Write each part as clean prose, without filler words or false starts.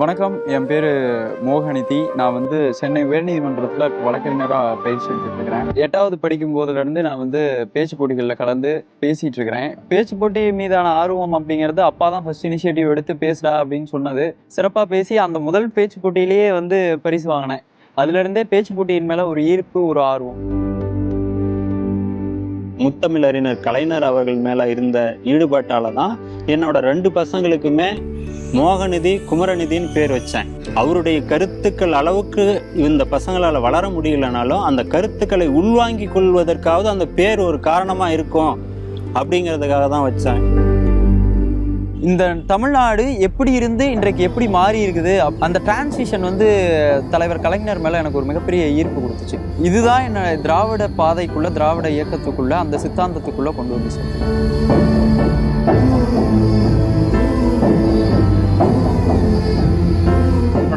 வணக்கம். என் பேரு மோகநிதி. நான் சென்னை உயர்நீதிமன்றத்துல வழக்கறிஞரா பயிற்சி எடுத்துட்டு இருக்கிறேன். 8வது படிக்கும் போதுலேருந்து நான் பேச்சு போட்டிகள்ல கலந்து பேசிட்டு இருக்கிறேன். பேச்சு போட்டி மீதான ஆர்வம் அப்படிங்கிறது அப்பா தான் ஃபர்ஸ்ட் இனிஷியேட்டிவ் எடுத்து பேசுடா அப்படின்னு சொன்னது. சிறப்பா பேசி அந்த முதல் பேச்சு போட்டியிலேயே பரிசு வாங்கினேன். அதுல இருந்தே பேச்சு போட்டியின் மேல ஒரு ஈர்ப்பு, ஒரு ஆர்வம். முத்தமிழறிஞர் கலைஞர் அவர்கள் மேல இருந்த ஈடுபாட்டால தான் என்னோட 2 பசங்களுக்குமே மோகநிதி, குமரநிதின்னு பேர் வச்சேன். அவருடைய கருத்துக்கள் அளவுக்கு இந்த பசங்களால வளர முடியலனாலும் அந்த கருத்துக்களை உள்வாங்கிக் கொள்வதற்காவது அந்த பேர் ஒரு காரணமா இருக்கும் அப்படிங்கிறதுக்காக தான் வச்சேன். இந்த தமிழ்நாடு எப்படி இருந்து இன்றைக்கு எப்படி மாறி இருக்குது, அந்த டிரான்சிஷன் தலைவர் கலைஞர் மேல எனக்கு ஒரு மிகப்பெரிய ஈர்ப்பு கொடுத்துச்சு. இதுதான் என்ன திராவிட பாதைக்குள்ள, திராவிட இயக்கத்துக்குள்ள, அந்த சித்தாந்தத்துக்குள்ள கொண்டு வந்து சேர்த்து.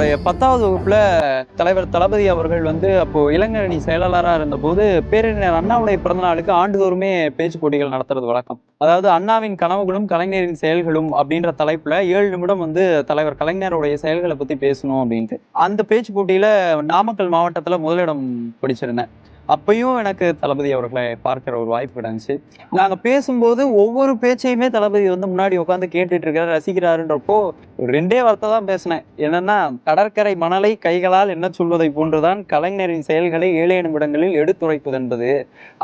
என்னுடைய 10வது வகுப்புல தலைவர் தளபதி அவர்கள் அப்போ இளைஞரணி செயலாளராக இருந்தபோது பேரறிஞர் அண்ணாவுடைய பிறந்த நாளுக்கு ஆண்டுதோறுமே பேச்சு போட்டிகள் நடத்துறது வழக்கம். அதாவது அண்ணாவின் கனவுகளும் கலைஞரின் செயல்களும் அப்படின்ற தலைப்புல 7 நிமிடம் தலைவர் கலைஞருடைய செயல்களை பத்தி பேசணும் அப்படின்ட்டு. அந்த பேச்சு போட்டியில நாமக்கல் மாவட்டத்துல முதலிடம் பிடிச்சிருந்தேன். அப்பயும் எனக்கு தளபதி அவர்களை பார்க்கிற ஒரு வாய்ப்பு கிடைச்சு. நாங்க பேசும்போது ஒவ்வொரு பேச்சையுமே தளபதி முன்னாடி உட்காந்து கேட்டுட்டு இருக்காரு, ரசிக்கிறாருன்றப்போ 2 வார்த்தை தான் பேசினேன். என்னன்னா, கடற்கரை மணலை கைகளால் என்ன சொல்வதை போன்றுதான் கலைஞரின் செயல்களை 7 நிமிடங்களில் எடுத்துரைப்பது என்பது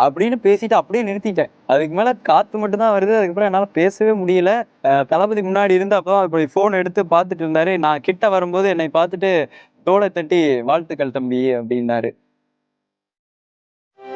அப்படின்னு பேசிட்டு அப்படியே நிறுத்திட்டேன். அதுக்கு மேல காத்து மட்டும் தான் வருது. அதுக்கப்புறம் என்னால பேசவே முடியல. தளபதி முன்னாடி இருந்து அப்போ அப்படி போன் எடுத்து பார்த்துட்டு இருந்தாரு. நான் கிட்ட வரும்போது என்னை பார்த்துட்டு தோளை தட்டி வாழ்த்துக்கள் தம்பி அப்படின்னாரு.